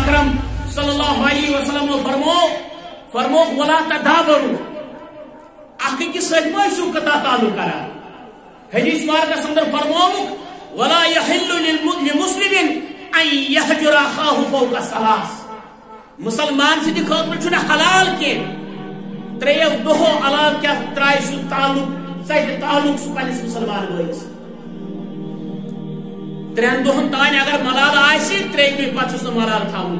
اکرم صلی اللہ علیہ وسلم فرمو ولا تدابروا اخ کی سجمہ سو کتا تعلق کرا حدیث مبارکہ اندر فرمو ولا يحل للمسلم ان يهجر اخاه فوق الثلاث مسلمان سے خاطر چھنا حلال کی تریو دہو علاوہ کیا ترائی سو تعلق سو پنس مسلمان بھائیس ترین دہن تان اگر ملال آسی تریو بھی پتہ سو ملال تھاؤں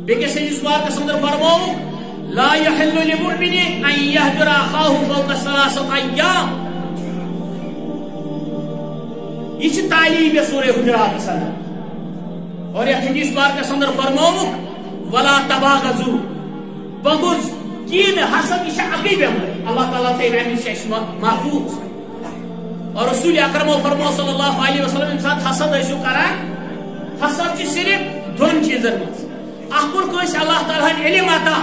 بیکس حدیث مبارکہ اندر فرمو لا يحل للمؤمن ان يهجر اخاه فوق ثلاثه ايام یہ تعلیم سورہ حجرات سند اور یہ حدیث مبارکہ اندر فرمو ولا تباغضوا بغض کین حسد یہ اکی بیماری اللہ تعالیٰ تھے امی سے محفوظ اور رسول اکرم فرمو صلی اللہ علیہ وسلم ساتھ حسد ایسو کران حسد چی صرف دون چیزن مز اخبر کوئی اللہ تعالیٰ علم آتا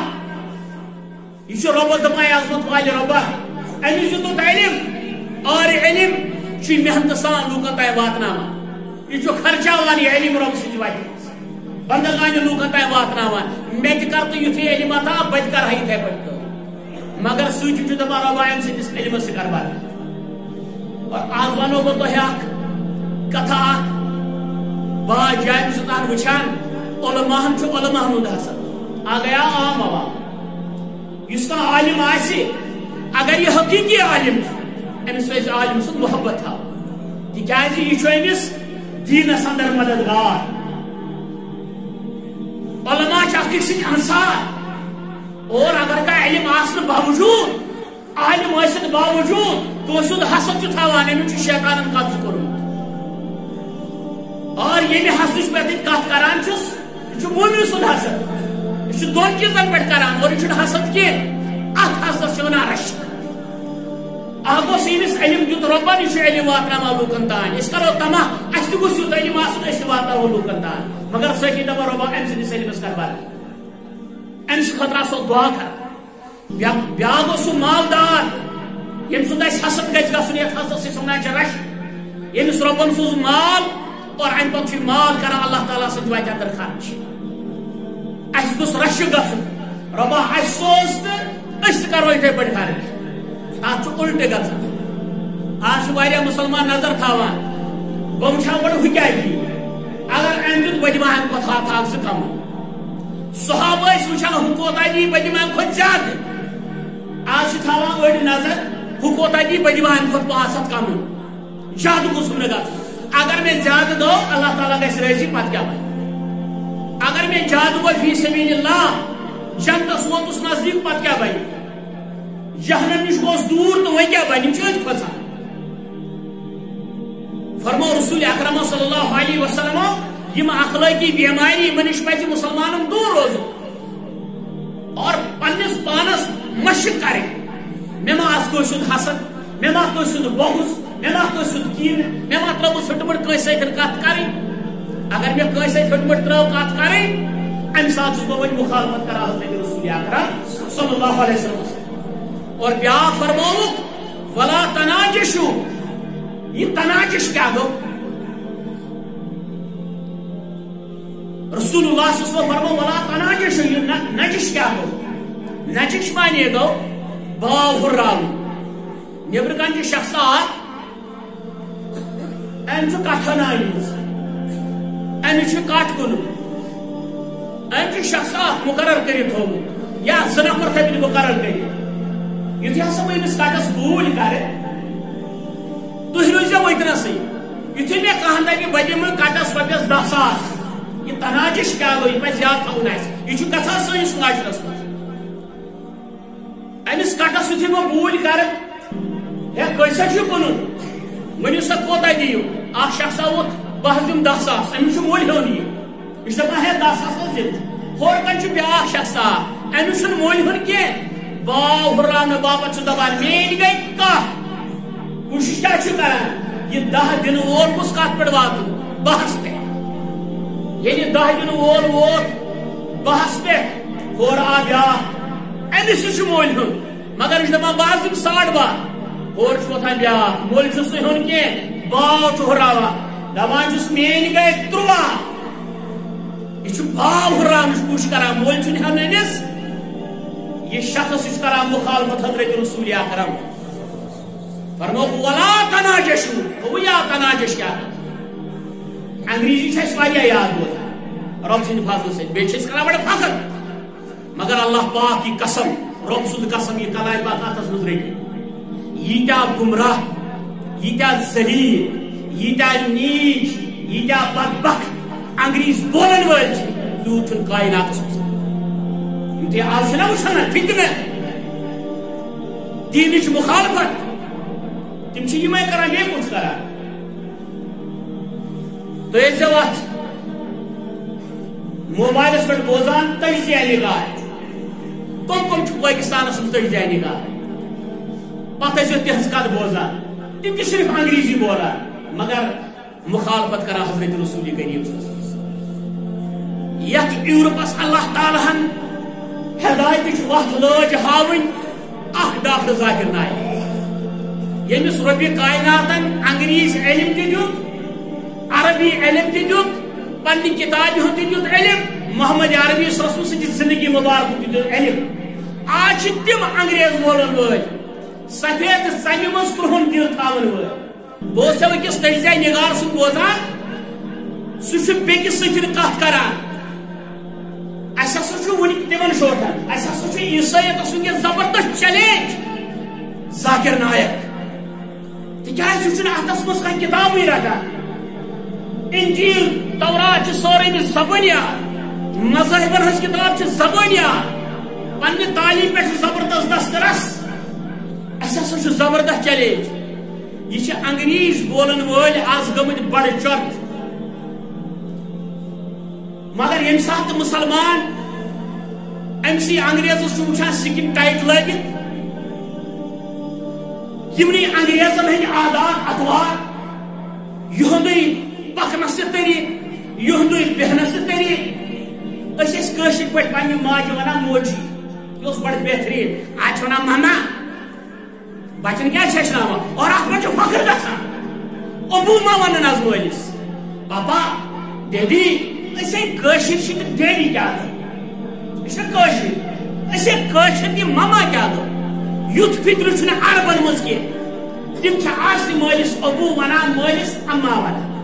یہ رب دمائی عظمت والی ربا امی سے تو علم اور علم چی محنت سان لوگا تای واتناما یہ خرچہ والی علم رب سے جوائی بندگانی لوگا تای واتناما میں کرتا یہ تھی علم آتا بچ کر ہی تھے بچ کر مگر سوچ جو دبا ربا ام سے جس علم سے کر بار اور آج وانو کو تو ہے کتھا با جائم سلطان وچان علماء چھو علماء نو دہسن آ گیا عام عوام اس کا عالم آئیسی اگر یہ حقیقی عالم امس ویس عالم سن محبت تھا تکیازی یہ چھو امس دین اندر مددگار علماء چاہتی سن انصار اور اگر کا علم آسن باوجود عالم آسن باوجود تو سن حسد جو تھاوانے میں چھو شیطان قبض کرو اور یہ بھی حسد پیتت کات کران چھس یہ چھو مومن سن حسد یہ چھو دون چیزن پیٹ کران اور یہ چھو حسد کی ات حسد چھونا رشک آگو سیمس علم جو ربان یہ علم واتنا مولوکن تان اس کرو تمہ اشتی گو سیوت علم آسن اشتی واتنا مولوکن تان مگر سکی دبا ربا امس نیس علم اس کر بار امس خطرہ سو دعا کر بیاگو سو مالدار یم سو دائس حسد گیس گا سنیت حسد سے سمنا چرش یمس ربان سوز مال اور این پاک فی مال کرا اللہ تعالیٰ سے دعائی اندر خارج اس گس رش گسن ربا اس سوست اس کرو ایتے بڑھ خارج آج چھو الٹے گسن آج واریہ مسلمان نظر تھاوان بمشان بڑھ ہوئی کیا کی اگر اندر بجمان کو تھا تھا سے کم صحابہ اس وچھان حکوتا جی بجمان خود زیاد آج تھاوان وڑ نظر حکوتا جی بجمان خود پاسد کم زیاد کو سمنے گا اگر میں زیادہ دو اللہ تعالیٰ کا سرائیسی پات کیا بھائی اگر میں جادو کو فی سبیل اللہ جنت اسوات اس نزدیک پات کیا بھائی جہنم نش کو دور تو وہی کیا بھائی نمچوز کھوزا فرمو رسول اکرم صلی اللہ علیہ وسلم یہ اخلاقی بیماری منش پیچ مسلمانوں دور روزو اور پنس پانس مشق کرے نماز کو شد حسد نماز کو شد بغض نماز کو شد کین نماز ترو سٹمٹ کوئی سیتر کات کریں اگر میں کوئی سٹمٹ ترو کات کریں ان ساتھ اس کو وہی مخالفت کرا حضرت رسول اکرم صلی اللہ علیہ وسلم اور بیا فرماؤ ولا تناجشو یہ تناجش کیا گو رسول اللہ صلی اللہ علیہ وسلم فرماؤ ولا تناجشو یہ نجش کیا گو نجش مانے گو باو حرام نیبرکان جو شخصات این جو کٹھنائیز این جو کٹ کنو این جو شخصات مقرر کرت ہو یا زنفر تھے مقرر کرت یہ تھی سب انس کٹس بھول کرے تو ہی روزہ وہ اتنا سی یہ تھی میں کہاں تھا کہ بجے میں کٹس رپیس 10,000 یہ تناجش کیا گو یہ پہ زیادہ تھا انائس یہ جو کسا سو اس ناج رسول انس کٹس تھی وہ بھول کرے ہے کیسا چھو کنن منی سا کوتا دیو آخ شخص آوت بہزم 10,000 امی چھو مول ہونی اس دفعہ ہے 10,000 زند ہور کن چھو بیاخ شخص امی چھو مول ہون کے باو حرام بابا چھو دبان مین گئی کا کوشش کیا چھو کرن یہ 10 دن اور کس کات پڑ واتو بحث پہ یعنی 10 دن اور بحث پہ ہور آ بیاخ امی چھو مول ہون مگر اس دفعہ بازم 12.5 اور چھو تھا بیا مول چھو سے ہون کے باو چھو حراوا دبان چھو مین گئی 3 یہ باو ہرانچ کوشش کران مول چھ ہنس یہ شخص یہ کران مخالفت حضرت رسول اکرم فرمو ولا تناجشوا وہ یا تناجش کیا انگریزی چھ واریاہ یاد روزان رب سند فضل سے بیچ کران بڑا فخر مگر اللہ پاک کی قسم رب سند قسم یہ کلام پاک اتس مز رٹی ییتیا گمراہ ییتیا ذلیل ییتیا نیچ ییتیا بدبخت انگریز بولن ول یوت کائنات مز آج نا وچان فتنہ دینچ مخالفت تم یہ کران یہ کچھ کران تو یہ ات موبائلس پہ بوزان تجزیہ نگاہ کم پاکستانس من تجزیہ نگاہ پتہ تہذ کت بوزان تم صرف انگریزی بولان مگر مخالفت کران حضرت رسول کریم یت یورپس اللہ تعالیٰ ہن ہدایت وت لج ہاون اخ ڈاکٹر ذاکر نائک یمس رب کائناتن انگریز علم تہ دیت عربی علم تہ دیت پنہ کتاب ہند تہ دیت علم محمد عربی صلی اللہ علیہ وسلم زندگی مبارک تہ دیت علم آج تم انگریز بولن ول سفید سمہ مز کرہن دل تھاون ول بہت وکس تجزیہ نگار سن بوزان سہ بیکس ستن کت کران اس ون تمن شوٹان اس عیسائیت سن یہ زبردست چیلنج ذاکر نائک تکیاز یہ اتس مز کھانا کتابی رٹان انجیل تورات سوری زبانیات مذہبن ہز کتاب زبانیات پنہ تعلیم پہ زبردست دسترس اس زبردست چیلنج یہ انگریز بولن ول آز گمت بڑ چرت مگر یم سات مسلمان امسی انگریزس وچان سکن ٹائٹ لگت یمنی انگریزن ہند عادات اطوار یہندی پکنس طریق یہندی بہنس طریق اس کاشر پہ پنہ ماجہ ونان موجی یہ بڑ بہترین آج ونان ماما بچن کیا ہچناوان اور ات من فخر گژھان ابو ما ونان آز مالس پاپا ڈیڈی کاشر ڈیڈی کیا کاشر یہ مما کیا دو یوت فکر عربن مز کی تم آج مالس ابو ونان مالس اما ونان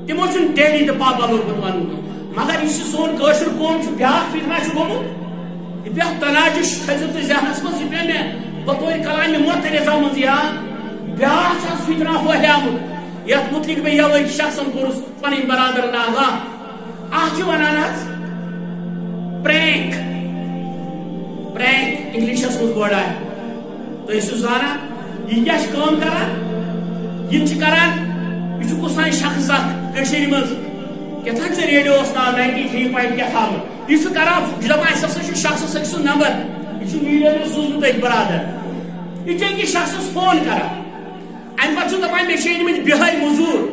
تمو ڈیڈی تو پاپا لوگمت ون مگر یہ سون کاشر قوم بیا فتنہ گومت بیا تناجش تھو تو ذہنس مز یہ پہ بطور کلام مترزہ مز یاد بیا فتنہ پھہلیامت یت متعلق میں یہ شخصن کورس پن برادر آگاہ اخ ونان پرینک پرینک انگلشس مز گوڑ آئے تو یہ زانا یہ کیا کام کران یہ کران یہ کسان شخص اخر مز کتان سے ریڈیو نام 93 پوائنٹ کیا تھا یہ کران دپان اس شخص سن نمبر یہ ویڈیو میں سوزمت ایک برادر یہ چھ شخص فون کران ام پہ دپان مے مت بہائی موزور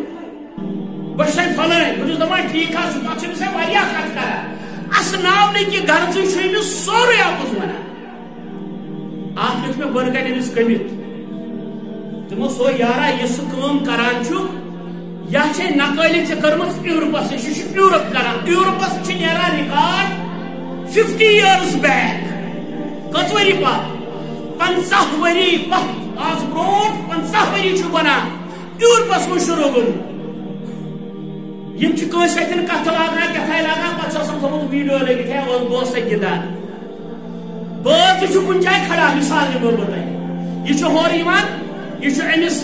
بس فلان بہت دپان ٹھیک پہ کت کران اس ناو نہیں کہ غرض سوری اپز ونان ات لکھ مے بن کن امس کمت تمو سو یارا یہ سہ کام کران یہ نقالی ے کرمت یورپس یہ یورپ کران یورپس نیران ریکارڈ 50 years بیک کت وری پت 50 وری پت آج برونٹ 50 وری بنان یورپس من شروع گومت یم کنس اتن کت لاگان کتھائی لاگان پتہ تھومت ویڈیو لگت ہے بہت گندان بہت تہ کن جائے کھڑا مثال دمو بہ تہ یہ ہور یہ امس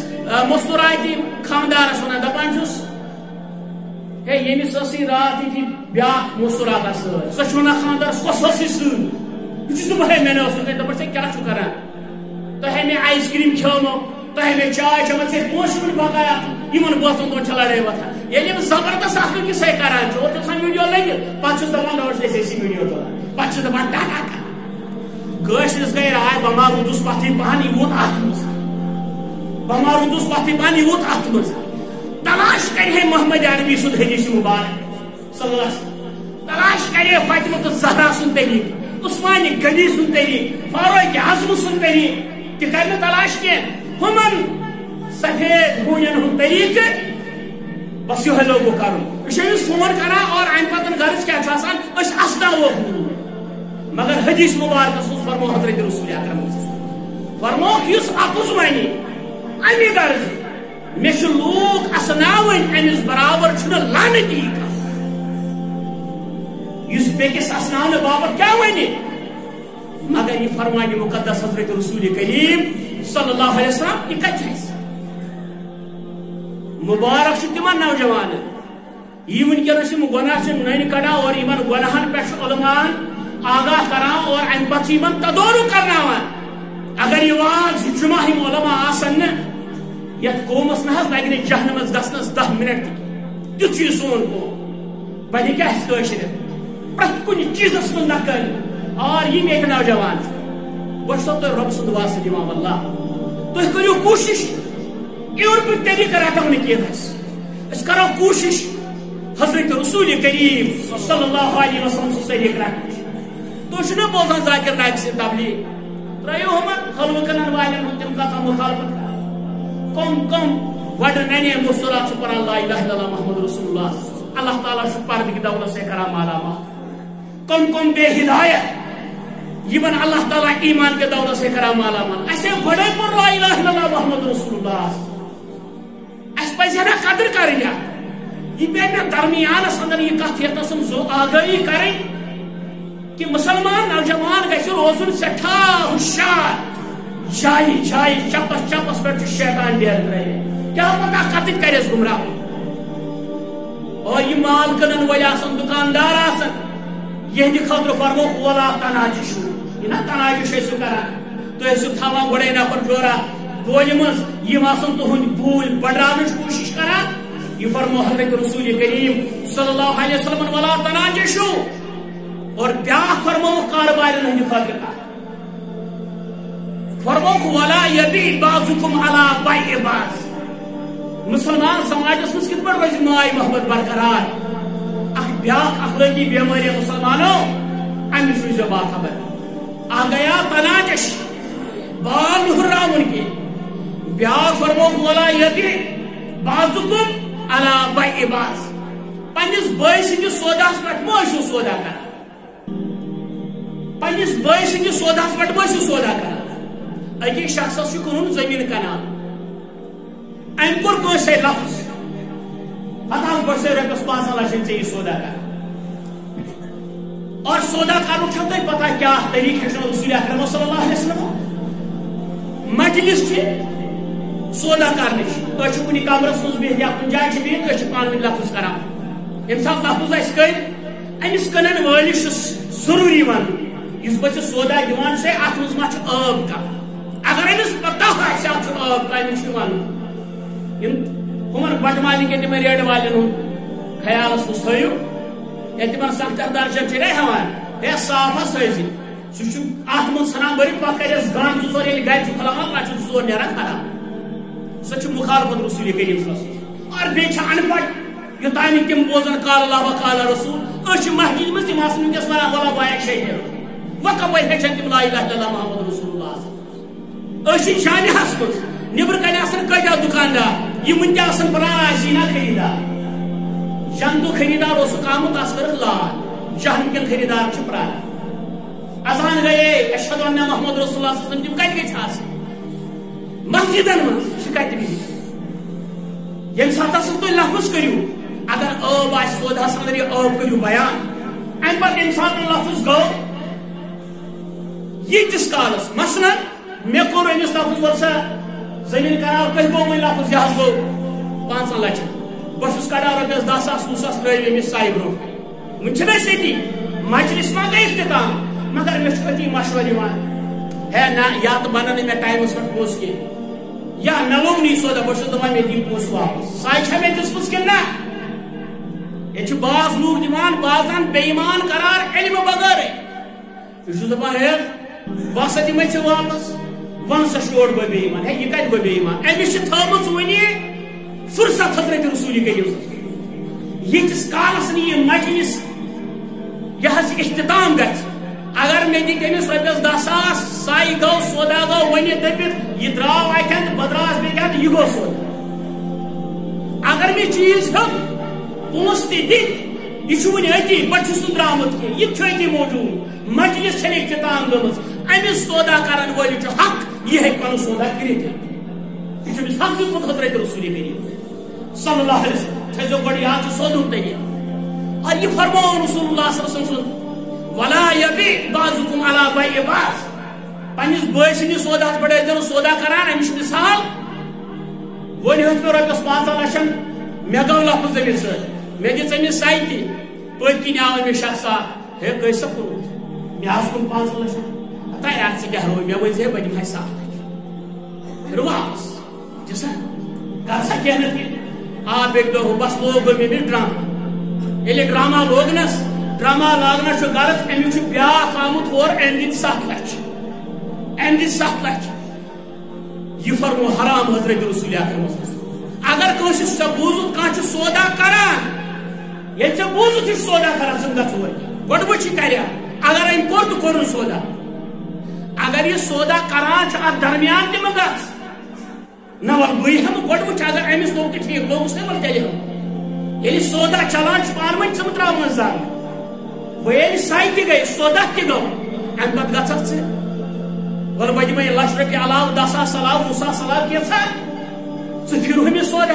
مستوراتی خاندارس ونان دپان ہے یمس رات یہ بیا مستورات سر سہ ونان خاندارس کس سی سر بہت میں نے دپان کیا کران تہ میں آئس کریم کھیومو تہ میں چائے چمت ے پوشن بقایا ان بوتن دون لڑائی وتھان یل زبردست اخ کسے کران اور تم ویڈیو لگت پتہ دپان اسی ویڈیو تلان پتہ دپان ٹاٹا کاشرس گئی رائے بما رودس پتہ پہن یہ ووت ات مز بما رودس پتہ پہن یہ ووت ات مز تلاش کرے محمد عربی سن حدیث مبارک صلی اللہ علیہ وسلم تلاش کرے فاطمہ الزہرا سن طریق عثمان غنی سن طریق فاروق اعظم سن طریق کہ کرنے تلاش کے ہمن سفید بونین ہن طریق بس یہ لوگو کرن یہ فون کران اور ام پتن غرض کیا اسناو مگر حدیث مبارکس مز فرمو حضرت رسول اکرم فرمو اس اپز ونی امی غرض مے لوگ اسناون امس برابر لعنتی اس بیکس اسناون بابت کیا ونی مگر یہ فرمانی مقدس حضرت رسول کریم صلی اللہ علیہ وسلم یہ کت مبارک تمن نوجوان یہ ونکس گناہ نن کڑا اور ان گناہن پہ علمان آگاہ کران اور ام پتہ تدورک کرناوان اگر یہ واز جمعہ ہم علماء آسن یت قومس نہ لگہ جہنمس گھنس 10 منٹ تیت یہ سون قوم بلکہ کیا قشر پرت کن چیزس من نقل اور یہ ایک نوجوان بہت سو تہ رب سند واسطہ دِوان اللہ تُہۍ کٔرِو کوٗشِش اور پہ طریقہ رٹو اس کرو کوشش حضرت رسول کریم صلی اللہ علیہ وسلم سے طریقہ رٹنے تو بوزان ذاکر نائک سے تبلیغ ترو ہم حلوہ کنن والن تم کتھا مخالفت کم وڈ ننے مصرات سے پڑھان لا الہ الا اللہ محمد رسول اللہ اللہ تعالیٰ پردہ کی دولت سے کرا مالا مال کم بے ہدایت یہ اللہ تعالیٰ ایمان کے دولت سے کرا مالا مال ایسے بڑے پر لا الہ الا اللہ محمد رسول اللہ پہ قدر کریں یہ پہ درمیانس اندر یہ کت یتن زو آگاہی کریں کہ مسلمان نوجوان گھر روزن سٹھا ہوشیار جائیں چپس پہ شیطان ڈیر ترے کیا پتہ کتن کرس گمراہ اور یہ مال کٕنن وٲلۍ آسن دکاندار آسن یہندِ خٲطرٕ فرمو اولا تناجش یہ نا تناجش ٲسِو کران تُہۍ ٲسِو تھاوان گۄڈے نفر جورا گولہِ منٛز یِم آسن تُہُنٛد بوٗلۍ بڑراونٕچ کوٗشش کران یہ فرمو حضرت رسول کریم صلی اللہ علیہ وسلم ولا تناجشو اور بیاکھ فرمو کاربارن ہندِ خٲطرٕ فرمو ولا یبی بعضکم علی بیع بعض مسلمان سماجس مز کت پہ روز ماے محبت برقرار بیاکھ اخلاقی بیماری مسلمانوں امس روزو باخبر آ گیا تناجش بال ہراون کی بیاکھ فرمو ولا یبی بعضکم علی بیع بعض پنس بٲے سٕنٛدِس سوداہس پٮ۪ٹھ مہ ٲسِو سودا کران پنس بٲے سٕنٛدِس سوداہس پٮ۪ٹھ مہ ٲسِو سودا کران أکِس شخصس چھُ کٕنُن زٔمیٖن کنال أمۍ کوٚر کٲنٛسے لفظ پتہٕ حظ بڑسے رۄپیس 5 لچھن ژےٚ یہِ سودا کر اور سودا کرنُک چھو تۄہہِ پتہ کیٛاہ طریٖقہٕ ہیٚچھنو رسول اکرم صلی اللہ علیہ وسلم مجلس چھِ سودا کرنٕچ أسۍ چھِ کُنہِ کمرس منٛز بِہِتھ یا کُنہِ جایہِ چھِ بِہِتھ أسۍ چھِ پانہٕ ؤنۍ لفظ کران ییٚمہِ ساتہٕ لفظ اَسہِ کٔرۍ أمِس کٕنن وٲلِس چھُ ضروٗری ونُن یُس بہٕ ژےٚ سودا دِوان چھُسے اتھ منٛز ما چھُ عٲب کانٛہہ اگر أمِس پتہ آسہِ اتھ چھُ عٲب کانٛہہ أمِس چھُ ونُن ہمن بٹہ مالک تم ریڈ والن ہند خیالس مز تھو یا تم سخت درجن ہاں ہے صاف سی سہ ات من ژھنان بھرت پہ کرس گان ژور یل گھر کھلاوان پہ ژور نیران خراب سہ مخالفت رسول کریم صلی اللہ علیہ وسلم اور بیٚیہِ چھِ ان پڑھ یوتام تم بوزن قال اللہ و قال رسول أسۍ چھِ مسجد مز تم آسن ونکس ونان ولا بایک شہر وۄنۍ کپٲرۍ ہیٚچھن تم لا اله الا اللہ محمد رسول اللہ أسۍ چھِ شانہس منٛز نبر کن آسن کتیا دکاندار یہ ون تہ پرانا زینا خریدار جنتو خریدار اس آمت تس کر لال جہن کن خریدار پرانا اذان گئے اشہد ان محمد رسول اللہ صلی اللہ علیہ وسلم تم کت گھس آسن مسجدن من کت یم سات تھی لفظ کرو اگر عب آ سوداس اندر یہ عب کرو بیان ام پتہ یم سات لفظ گو یتس کالس مثلا مے کور امس لفظ ورسا زمین کنال کس گو وی لفظ یہ گو 5 لچھ بس کڑا رپیس 10,000 20,000 ترٛٲوۍ أمِس سایہِ برونٛٹھ وۄنۍ چھِنہٕ أسۍ ییٚتی مجلس ما گٔے اختتام مگر مےٚ چھُ أتی مشورٕ یِوان ہے نہ یا تہٕ بنن نہٕ مےٚ ٹایمس پٮ۪ٹھ پونٛسہٕ کینٛہہ یا مےٚ لوٚگ نہٕ یہِ سودا بہٕ چھُس دپان مےٚ دِیِو پونٛسہٕ واپس ساے چھا مےٚ دِژمٕژ کِنہٕ نہ ییٚتہِ چھِ باز لوٗکھ دِوان بازن بے ایمان قرار علمہٕ بغٲرٕے بہٕ چھُس دپان ہے بہٕ ہسا دِمے ژےٚ واپس ون سا شور بہ بے ایمان ہے یہ کت بہ بے ایمان امس تھومژ ونی فرصت حضرت رسول کریم یتس کالس نی مجلس یہ اختتام گژھِ اگر مے دِتھ أمِس رۄپیس 10,000 ساے گو سودا گو ونِتھ دٔپِتھ یہ درٛاو اتٮ۪ن بہٕ درٛاس بیٚیہِ کٮ۪ن یہِ گوٚو سودا اگر میں چیز پونس تہ دت یہ ون اتی پہ درامت کی یہ اتی موجود مجلس چھ اختتام گمز امس سودا کرن ول حق یہ پن سودا کرت یہ حق دیت حضرت رسول کریم صلی اللہ علیہ وسلم تھو گڑ یاد سودن طریقہ اور یہ فرماؤ رسول اللہ صلی اللہ علیہ وسلم ولا یبی بعضکم علی بیع بعض پنس بٲے سٕنٛدِس سوداہس پٮ۪ٹھ ٲسۍزیٚو سودا کران أمِس چھُ مثال وۄنۍ ہیوٚت مےٚ رۄپیَس 15 لَچھَن مےٚ گوٚو لفظ أمِس سۭتۍ مےٚ دِژ أمِس سَے تہِ پٔتۍ کِنۍ آو أمِس 6,000 ہے کٔہۍ سا کوٚرُتھ مےٚ حظ کوٚر 15 لَچھ تۄہہِ اَتھ ژٕ کیٛاہ روو مےٚ ؤنۍ زِ ہے بہٕ دِمہٕ ہاے 7 لَچھ پھِر واپس دِ سا کر سا کینٛہہ نتہٕ کینٛہہ آ بیٚکہِ دۄہ بس لوگ أمِس ڈرامہ ییٚلہِ ڈرامہ لوگنس ڈرامہ لاگنس چھُ غلط أمِس چھُ بیٛاکھ آمُت ہورٕ أمۍ دِتۍ 7 لَچھ أمۍ دِتۍ 7 لَچھ یہ فرمو حرام حضرت رسول اکرم اگر کٲنٛسہِ ژےٚ بوٗزُتھ کانٛہہ چھُ سودا کران ییٚلہِ ژےٚ بوٗزُتھ یہِ چھُ سودا کران ژٕ گژھ اور گۄڈٕ وٕچھ یہِ کریا اگر أمۍ کوٚر تہٕ کوٚرُن سودا اگر یہِ سودا کران چھُ اتھ درمیان تہِ مہ گژھ نہ وَل بٕے ہٮ۪مہٕ گۄڈٕ وٕچھ اگر أمِس لوٚگ تہِ ٹھیٖک لوٚگُس نہٕ وَل تیٚلہِ ہٮ۪مہٕ ییٚلہِ سودا چلان چھُ پانہٕ ؤنۍ ژٕ مہ ترٛاو منٛزٕ زنٛگ وۄنۍ ییٚلہِ سَے تہِ گٔے سودا تہِ گوٚو اَمہِ پتہٕ گژھکھ ژٕ ول بہ دِمے 1,00,000 رۄپیہِ علاوٕ 10,000 علاوٕ 20,000 علاوٕ کینٛژھا ژٕ پھِر أمِس سودا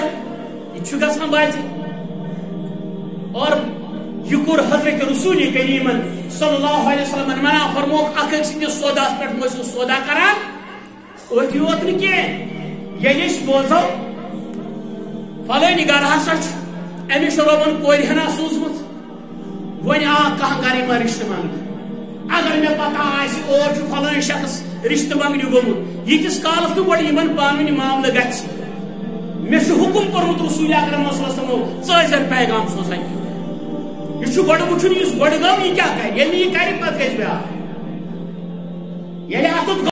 یہِ چھُ گژھان بازِ اور یہ کوٚر حضرت رسول کریمن صلی اللہ علیہ وسلم منع فرموک اکھ أکۍ سٕنٛدِس سوداہس پٮ۪ٹھ مٲسِو سودا کران أتھۍ یوت نہٕ کینٛہہ ییٚلہِ أسۍ بوزو فلٲنہِ گرٕ ہسا چھُ أمِس چھُ رۄبن کورِ ہنا سوٗزمٕژ وۄنۍ آو کانٛہہ گرٕ یِمن رِشتہٕ منٛگنہِ اگر مےٚ پتہ آسہِ اور چھُ فلٲنۍ شخص رشتہٕ منٛگنہِ گوٚمُت ییٖتِس کالس نہٕ گۄڈٕ یِمن پانہٕ ؤنۍ معاملہٕ گژھِ مےٚ چھُ حُکُم کوٚرمُت رسول اکرم صلی اللہ علیہ وسلمو ژٕ ٲسۍزٮ۪ن پیغام سوزان یہ چھُ گۄڈٕ وٕچھُن یُس گۄڈٕ گوٚو یہِ کیٛاہ کرِ ییٚلہِ نہٕ یہِ کرِ پتہٕ گژھِ بیٛاکھ ییٚلہِ اتُتھ